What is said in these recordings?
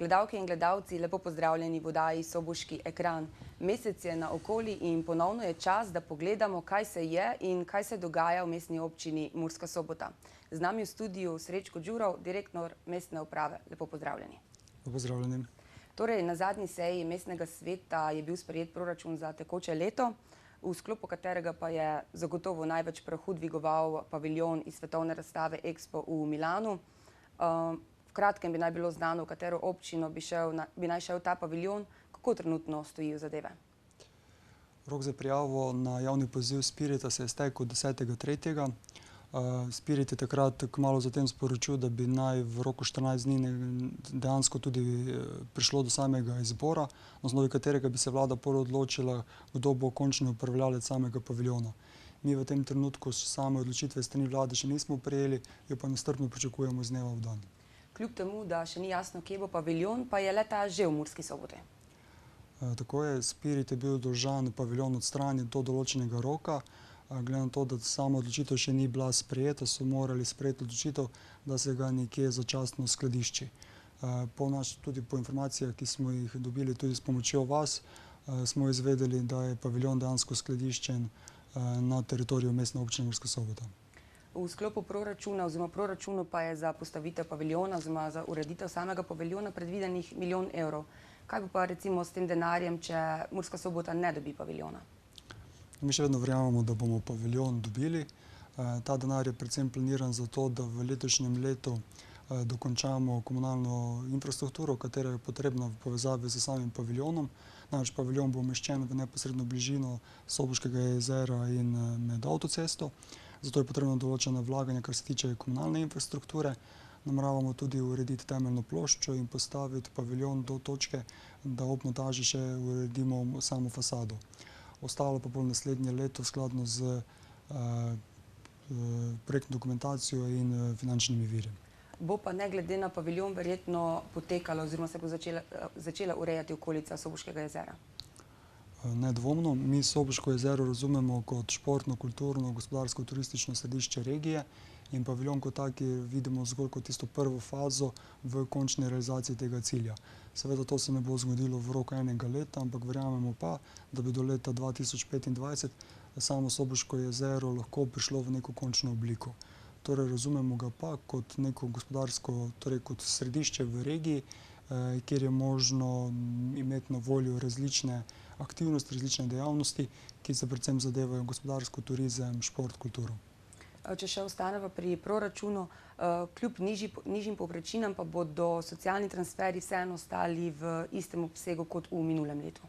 Gledalke in gledalci, lepo pozdravljeni v oddaji Soboški ekran. Mesec je naokoli in ponovno je čas, da pogledamo, kaj se je in kaj se dogaja v mestni občini Murska Sobota. Z nami v studiu Srečko Đurov, direktor mestne uprave. Lepo pozdravljeni. Lepo pozdravljeni. Torej, na zadnji seji mestnega sveta je bil sprejet proračun za tekoče leto, v sklopu katerega pa je zagotovo največ prahu dvigoval paviljon iz svetovne razstave Expo v Milanu. V kratkem bi naj bilo znano, v katero občino bi naj šel ta paviljon, kako trenutno stojijo zadeve. Rok za prijavo na javni poziv Spirita se je iztekel 10.3. Spirit je takrat kmalu zatem sporočil, da bi naj v roku 14 dni dejansko tudi prišlo do samega izbora, na osnovi katerega bi se vlada prvo odločila, kdo bo končni upravljavec samega paviljona. Mi v tem trenutku same odločitve strani vlade še nismo prejeli, jo pa nestrpno pričakujemo iz dneva v dan. Kljub temu, da še ni jasno, kje bo paviljon, pa je le-ta že v Murski Soboti. Tako je, Spirit je bil dolžan paviljon odstraniti do določenega roka. Glede na to, da sama odločitev še ni bila sprejeta, so morali sprejeti odločitev, da se ga nekje začasno skladišči. Tudi po informacijah, ki smo jih dobili tudi s pomočjo vas, smo izvedeli, da je paviljon dejansko skladiščen na teritoriju mestne občine Murska Sobota. V sklopu proračuna oziroma proračunu pa je za postavitev paviljona oziroma za ureditev samega paviljona predvidenih 1 milijon evrov. Kaj bo pa recimo s tem denarjem, če Murska Sobota ne dobi paviljona? Mi še vedno verjamemo, da bomo paviljon dobili. Ta denar je predvsem planiran za to, da v letošnjem letu dokončamo komunalno infrastrukturo, katera je potrebna v povezavi z samim paviljonom. Namreč paviljon bo umeščen v neposredno bližino Soboškega jezera in med avtocesto. Zato je potrebno določena vlaganja, kar se tiče komunalne infrastrukture. Nameravamo tudi urediti temeljno ploščo in postaviti paviljon do točke, da ob montaži še uredimo samo fasado. Ostalo pa bo naslednje leto skladno z projektno dokumentacijo in finančnimi viri. Bo pa ne glede na paviljon verjetno potekala oziroma se bo začela urejati okolica Soboškega jezera? Nedvomno. Mi Soboško jezero razumemo kot športno, kulturno, gospodarsko, turistično središče regije in paviljon kot taki vidimo zgolj kot tisto prvo fazo v končni realizaciji tega cilja. Seveda to se ne bo zgodilo v roku enega leta, ampak verjamemo pa, da bi do leta 2025 samo Soboško jezero lahko prišlo v neko končno obliko. Torej razumemo ga pa kot neko gospodarsko, torej kot središče v regiji, kjer je možno imeti na voljo različne aktivnosti, različne dejavnosti, ki se predvsem zadevajo gospodarsko, turizem, šport, kulturo. Če še ostaneva pri proračunu, kljub nižjim povprečninam pa bodo socialni transferji vseeno ostali v istem obsegu kot v minulem letu.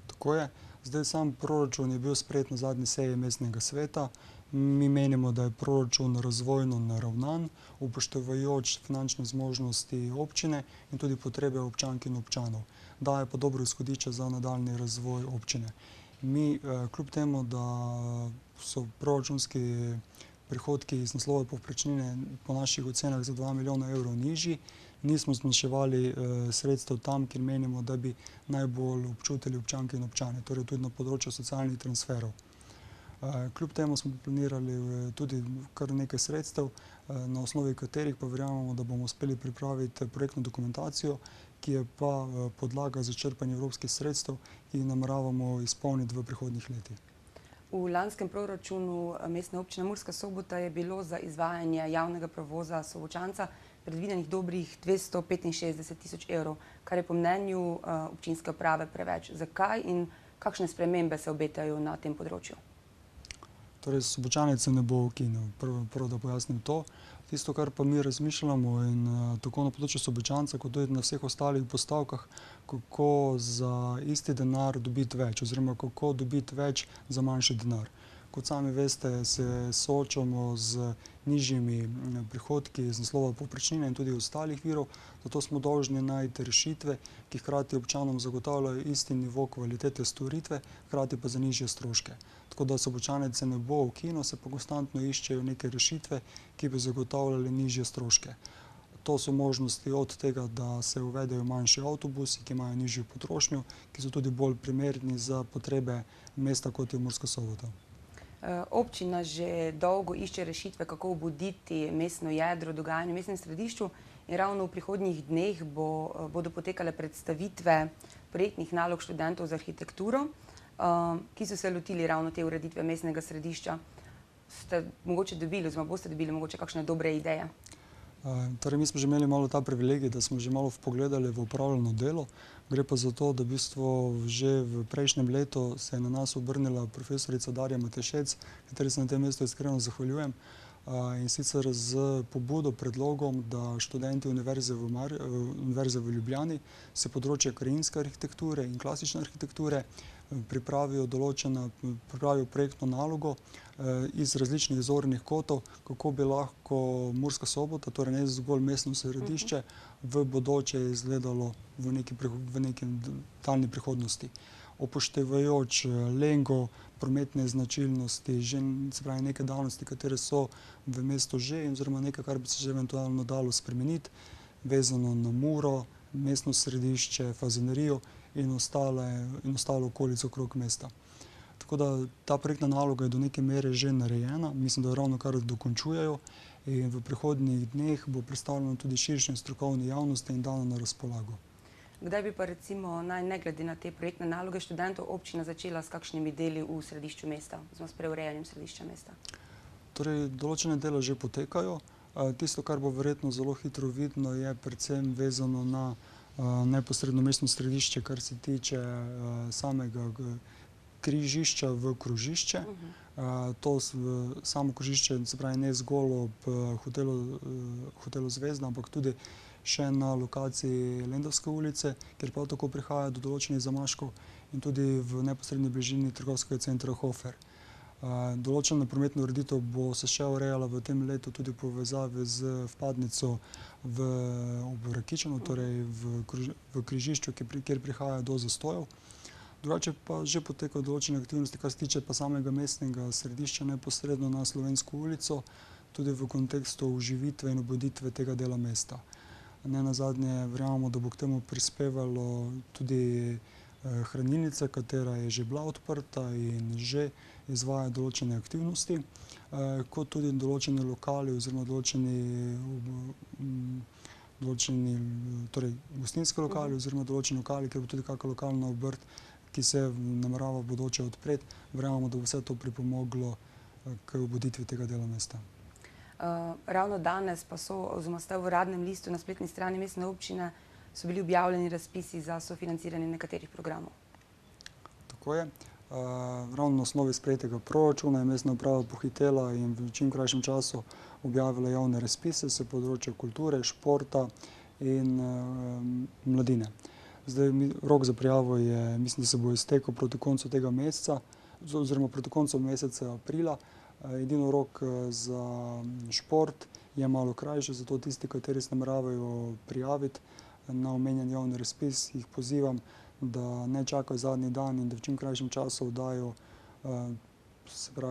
Tako je. Zdaj sam proračun je bil sprejet na zadnji seji mestnega sveta. Mi menimo, da je proračun razvojno naravnan, upoštevajoč finančne zmožnosti občine in tudi potrebe občank in občanov. Daje pa dobro izhodišče za nadaljnji razvoj občine. Mi, kljub temu, da so proračunski prihodki iz naslova povprečnine po naših ocenah za 2 milijona evrov nižji, nismo zmanjševali sredstev tam, kjer menimo, da bi najbolj občutili občanke in občane, torej tudi na področju socialnih transferov. Kljub temu smo planirali tudi kar nekaj sredstev, na osnovi katerih pa verjamemo, da bomo uspeli pripraviti projektno dokumentacijo, ki je pa podlaga za črpanje evropskih sredstev, ki jih nameravamo izpolniti v prihodnjih letih. V lanskem proračunu mestne občine Murska Sobota je bilo za izvajanje javnega prevoza Sobočanca predvidenih dobrih 265 tisoč evrov, kar je po mnenju občinske uprave preveč. Zakaj in kakšne spremembe se obetajo na tem področju? Torej, Sobočanec se ne bo ukinil. Prvo, da pojasnim to. Tisto, kar pa mi razmišljamo in tako na področju Sobočanca, kot tudi na vseh ostalih postavkah, kako za isti denar dobiti več oziroma kako dobiti več za manjši denar. Kot sami veste, se soočamo z nižjimi prihodki iz naslova povprečnine in tudi ostalih virov, zato smo dolžni najti rešitve, ki hkrati občanom zagotavljajo isti nivo kvalitete storitve, hkrati pa za nižje stroške. Tako da Sobočanec se ne bo ukinil, se pa konstantno iščejo neke rešitve, ki bi zagotavljale nižje stroške. To so možnosti od tega, da se uvedejo manjši avtobusi, ki imajo nižjo potrošnjo, ki so tudi bolj primerni za potrebe mesta, kot je Murska Sobota. Občina že dolgo išče rešitve, kako obuditi mestno jedro, dogajanje v mestnem središču In ravno v prihodnjih dneh bodo potekale predstavitve projektnih nalog študentov za arhitekturo, ki so se lotili ravno te ureditve mestnega središča. Ste mogoče dobili, oziroma boste dobili mogoče kakšne dobre ideje? Torej, mi smo že imeli malo ta privilegij, da smo že malo vpogledali v opravljeno delo. Gre pa za to, da v bistvu že v prejšnjem letu se je na nas obrnila profesorica Darja Matešec, kateri se na tem mestu iskreno zahvaljujem, in sicer z pobudo, predlogom, da študenti Univerze v Ljubljani se področja krajinske arhitekture in klasične arhitekture pripravijo projektno nalogo iz različnih zornih kotov, kako bi lahko Murska Sobota, torej ne zgolj mestno središče, v bodoče izgledalo v neki daljni prihodnosti. Upoštevajoč lengo, prometne značilnosti, se pravi neke dejavnosti, katere so v mestu že, oziroma nekaj, kar bi se že eventualno dalo spremeniti, vezano na Muro, mestno središče, fazenerijo in ostalo okolico okrog mesta. Tako da ta projektna naloga je do neke mere že narejena, mislim, da jo ravnokar dokončujejo, in v prihodnjih dneh bo predstavljeno tudi širši strokovni javnosti in dano na razpolago. Kdaj bi pa recimo, ne glede na te projektne naloge študentov, občina začela s kakšnimi deli v središču mesta, oziroma s preurejanjem središča mesta? Torej, določene dele že potekajo. Tisto, kar bo verjetno zelo hitro vidno, je predvsem vezano na neposredno mestno središče, kar se tiče samega križišča v krožišče. To samo krožišče, se pravi, ne zgolj ob hotelu Zvezda, ampak tudi še na lokaciji Lendavske ulice, kjer prav tako prihaja do določenih zamaškov, in tudi v neposredni bližini trgovskega centra Hofer. Določena prometna ureditev bo se še urejala v tem letu tudi v povezavi z vpadnico ob Rakičanu, torej v križišču, kjer prihaja do zastojev. Drugače pa že potekajo določene aktivnosti, kar se tiče pa samega mestnega središča, neposredno na Slovensko ulico, tudi v kontekstu oživitve in obuditve tega dela mesta. Nenazadnje verjamemo, da bo k temu prispevalo tudi hranilnica, katera je že bila odprta in že izvaja določene aktivnosti, kot tudi določeni lokali oziroma določeni gostinski lokali oziroma določeni lokali, kjer bo tudi kakšna lokalna obrt, ki se namerava v bodoče odpreti. Verjamemo, da bo vse to pripomoglo k obuditvi tega dela mesta. Ravno danes pa oziroma ste v Uradnem listu na spletni strani mestne občine so bili objavljeni razpisi za sofinanciranje nekaterih programov. Tako je. Ravno na osnovi sprejetega proračuna je mestna uprava pohitela in v čim krajšem času objavila javne razpise s področja kulture, športa in mladine. Zdaj, rok za prijavo je, mislim, da se bo iztekel proti koncu tega meseca, oziroma proti koncu meseca aprila. Edino rok za šport je malo krajši, zato tisti, kateri se nameravajo prijaviti na omenjen javni razpis, jih pozivam, da ne čakajo zadnji dan in da v čim krajšem času oddajo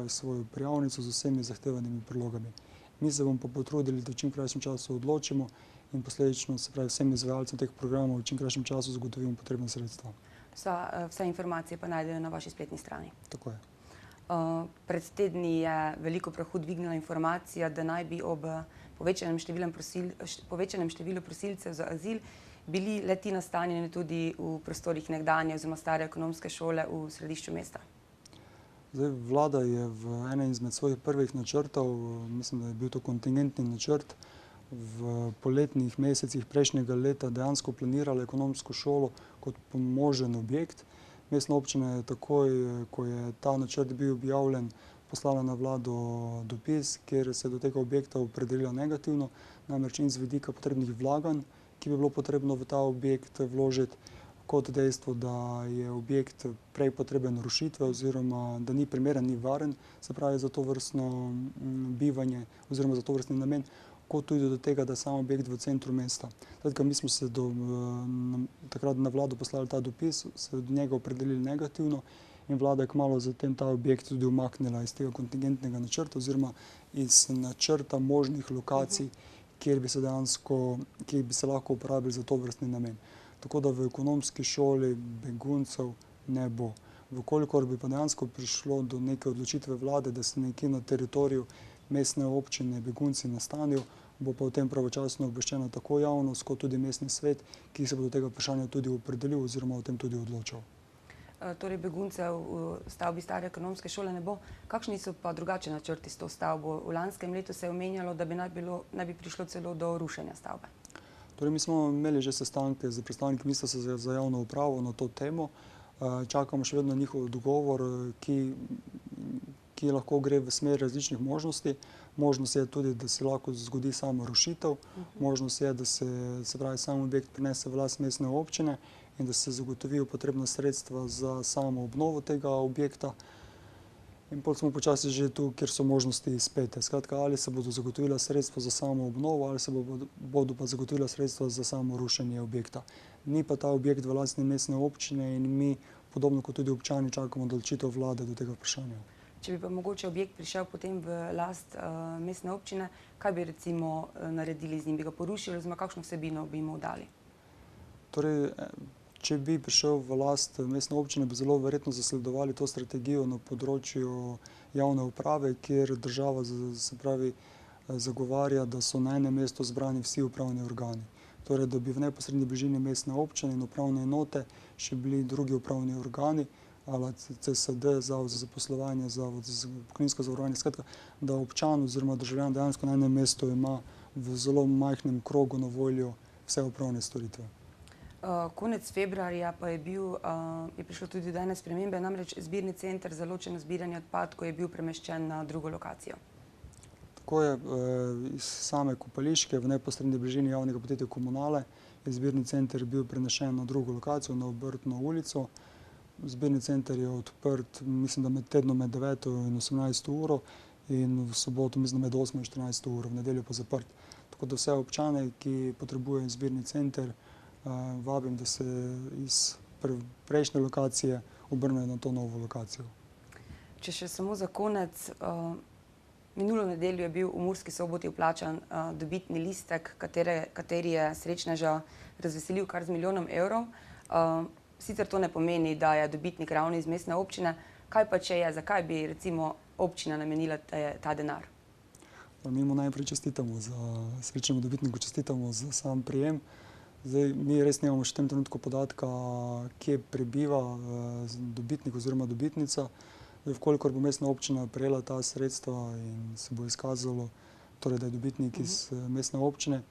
svojo prijavnico z vsemi zahtevanimi prilogami. Mi se bomo pa potrudili, da v čim krajšem času odločimo in posledično, se pravi, vsem izvajalcem teh programov v čim krajšem času zagotovimo potrebna sredstva. Vse informacije pa najdejo na vaši spletni strani. Tako je. Pred tedni je veliko prahu dvignila informacija, da naj bi ob povečanem številu prosilcev za azil bili le-ti nastanjeni tudi v prostorih nekdanje oziroma stare ekonomske šole v središču mesta. Zdaj, vlada je v enem izmed svojih prvih načrtov, mislim, da je bil to kontingentni načrt, v poletnih mesecih prejšnjega leta dejansko planirala ekonomsko šolo kot možen objekt. Mestna občina je takoj, ko je ta načrt bil objavljen, poslala na vlado dopis, kjer se je do tega objekta opredelila negativno, namreč in z vidika potrebnih vlaganj, ki bi bilo potrebno v ta objekt vložiti, kot dejstvo, da je objekt prej potreben rušitve oziroma da ni primeren, ni varen, se pravi za to vrstno bivanje oziroma za to vrstni namen, kot tudi do tega, da je sam objekt v centru mesta. Mi smo se takrat na vlado poslali ta dopis, se od njega opredelili negativno in vlada je kmalu zatem ta objekt tudi umaknila iz tega kontingentnega načrta oziroma iz načrta možnih lokacij, kjer bi se lahko uporabili za to vrstni namen. Tako da v ekonomski šoli beguncev ne bo. Vkolikor bi pa dejansko prišlo do neke odločitve vlade, da se nekje na teritoriju mestne občine begunci nastanijo, bo pa o tem pravočasno obveščena tako javnost, kot tudi mestni svet, ki se bo do tega vprašanja tudi opredelil oziroma o tem tudi odločal. Torej beguncev v stavbi stare ekonomske šole ne bo. Kakšni so pa drugačni načrti s to stavbo? V lanskem letu se je omenjalo, da naj bi prišlo celo do rušenja stavbe. Torej, mi smo imeli že sestanke z predstavniki Ministrstva za javno upravo na to temo. Čakamo še vedno njihov dogovor, ki lahko gre v smer različnih možnosti. Možnost je tudi, da se lahko zgodi samo rušitev. Možnost je, da se pravi, sam objekt prenese v last mestne občine in da se zagotovijo potrebna sredstva za samo obnovo tega objekta. In potem smo počasi že tu, kjer so možnosti izpete. Skratka, ali se bodo zagotovila sredstva za samo obnovo, ali se bodo pa zagotovila sredstva za samo rušenje objekta. Ni pa ta objekt v lastni mestne občine in mi, podobno kot tudi občani, čakamo odločitev vlade do tega vprašanja. Če bi pa mogoče objekt prišel potem v last mestne občine, kaj bi recimo naredili z njim? Bi ga porušili oziroma kakšno vsebino bi mu dali? Torej, če bi prišel v last mestne občine, bi zelo verjetno zasledovali to strategijo na področju javne uprave, kjer država zagovarja, da so na enem mestu zbrani vsi upravni organi. Torej, da bi v neposredni bližini mestne občine in upravne enote še bili drugi upravni organi, ali CSD, Zavod za zaposlovanje, Zavod za pokojninsko zavarovanje, skratka, da občan oziroma državljan dejansko na enem mestu ima v zelo majhnem krogu na voljo vse upravne storitve. Konec februarja pa je prišlo tudi do ene spremembe, namreč zbirni center za ločeno zbiranje odpadkov je bil premeščen na drugo lokacijo. Tako je, iz same kopališke v neposredni bližini javnega podjetja Komunale je zbirni center bil prenešen na drugo lokacijo, na Obrtno ulico. Zbirni center je odprt, mislim, da med tednom med 9 in 18 uro in v soboto, mislim, med 8 in 14 uro, v nedeljo pa zaprt. Tako da vse občane, ki potrebujejo zbirni center, vabim, da se iz prejšnje lokacije obrnejo na to novo lokacijo. Če še samo za konec, minulo nedeljo je bil v Murski Soboti vplačan dobitni listek, kateri je srečneža razveselil kar z 1 milijonom evrov. Sicer to ne pomeni, da je dobitnik ravno iz mestne občine. Kaj pa če je? Zakaj bi recimo občina namenila ta denar? Mi mu najprej čestitamo za srečnemu dobitniku, čestitamo za sam prijem. Zdaj, mi res nemamo še v tem trenutku podatka, kje prebiva dobitnik oziroma dobitnica. Vkolikor bo mestna občina prejela ta sredstva in se bo izkazalo, torej, da je dobitnik iz mestne občine,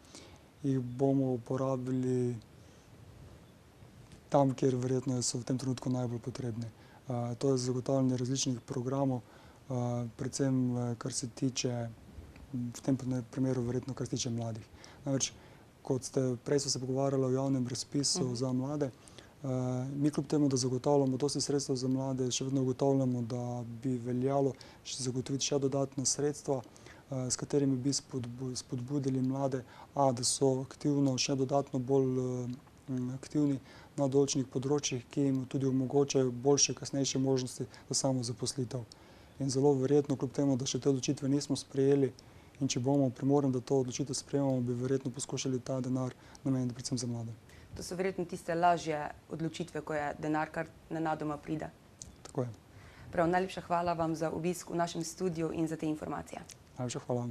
jih bomo uporabili tam, kjer verjetno so v tem trenutku najbolj potrebni. To je zagotavljanje različnih programov, predvsem kar se tiče, v tem primeru verjetno kar se tiče mladih. Namreč, prej so se pogovarjali o javnem razpisu za mlade, mi kljub temu, da zagotavljamo dosti sredstev za mlade, še vedno ugotavljamo, da bi veljalo zagotoviti še dodatna sredstva, s katerimi bi spodbudili mlade, da so aktivno, še dodatno bolj aktivni na določenih področjih, ki jim tudi omogočajo boljše, kasnejše možnosti za samozaposlitev. In zelo verjetno, kljub temu, da še te odločitve nismo sprejeli, in če bomo primorani, da to odločitev sprejemamo, bi verjetno poskušali ta denar nameniti predvsem za mlade. To so verjetno tiste lažje odločitve, ko je denar kar nenadoma pride. Tako je. Prav, najlepša hvala vam za obisk v našem studiu in za te informacije. Najlepša hvala.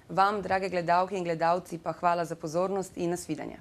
Vam, drage gledalke in gledalci, pa hvala za pozornost in nasvidenje.